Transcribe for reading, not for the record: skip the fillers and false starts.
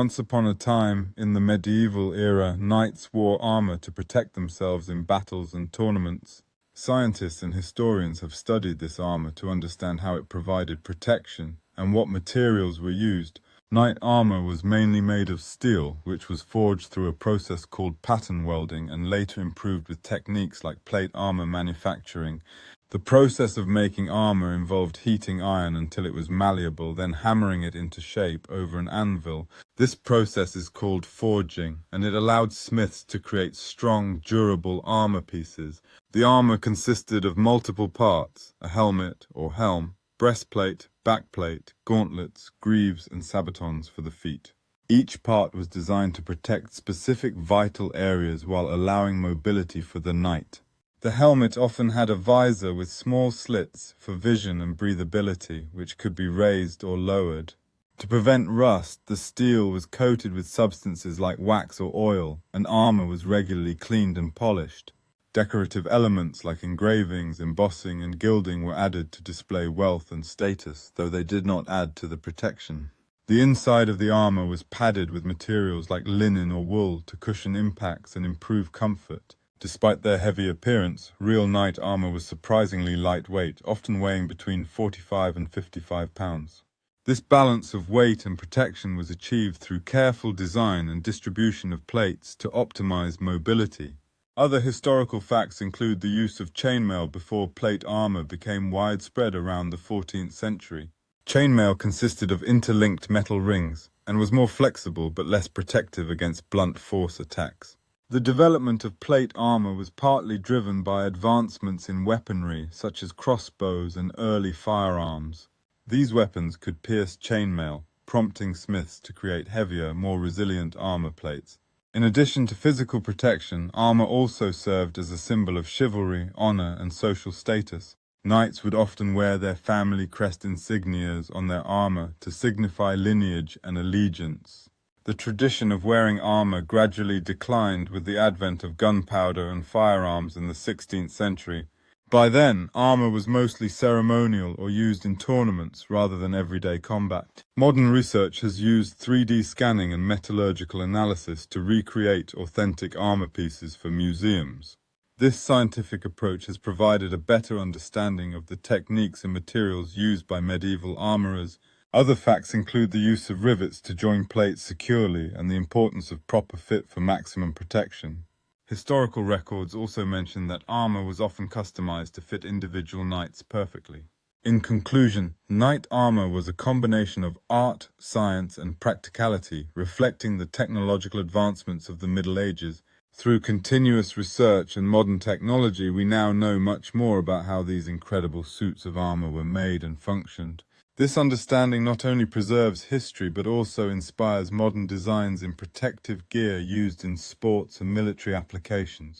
Once upon a time, in the medieval era, knights wore armor to protect themselves in battles and tournaments. Scientists and historians have studied this armor to understand how it provided protection and what materials were used. Knight armor was mainly made of steel, which was forged through a process called pattern welding and later improved with techniques like plate armor manufacturing. The process of making armor involved heating iron until it was malleable, then hammering it into shape over an anvil. This process is called forging, and it allowed smiths to create strong, durable armor pieces. The armor consisted of multiple parts: a helmet or helm, breastplate, backplate, gauntlets, greaves, and sabatons for the feet. Each part was designed to protect specific vital areas while allowing mobility for the knight. The helmet often had a visor with small slits for vision and breathability, which could be raised or lowered. To prevent rust, the steel was coated with substances like wax or oil, and armor was regularly cleaned and polished. Decorative elements like engravings, embossing, and gilding were added to display wealth and status, though they did not add to the protection. The inside of the armor was padded with materials like linen or wool to cushion impacts and improve comfort. Despite their heavy appearance, real knight armor was surprisingly lightweight, often weighing between 45 and 55 pounds. This balance of weight and protection was achieved through careful design and distribution of plates to optimize mobility. Other historical facts include the use of chainmail before plate armor became widespread around the 14th century. Chainmail consisted of interlinked metal rings and was more flexible but less protective against blunt force attacks. The development of plate armor was partly driven by advancements in weaponry, such as crossbows and early firearms. These weapons could pierce chainmail, prompting smiths to create heavier, more resilient armor plates. In addition to physical protection, armor also served as a symbol of chivalry, honor, and social status. Knights would often wear their family crest insignias on their armor to signify lineage and allegiance. The tradition of wearing armor gradually declined with the advent of gunpowder and firearms in the 16th century. By then, armor was mostly ceremonial or used in tournaments rather than everyday combat. Modern research has used 3D scanning and metallurgical analysis to recreate authentic armor pieces for museums. This scientific approach has provided a better understanding of the techniques and materials used by medieval armorers. Other facts include the use of rivets to join plates securely and the importance of proper fit for maximum protection. Historical records also mention that armor was often customized to fit individual knights perfectly. In conclusion, knight armor was a combination of art, science, and practicality, reflecting the technological advancements of the Middle Ages. Through continuous research and modern technology, we now know much more about how these incredible suits of armor were made and functioned. This understanding not only preserves history but also inspires modern designs in protective gear used in sports and military applications.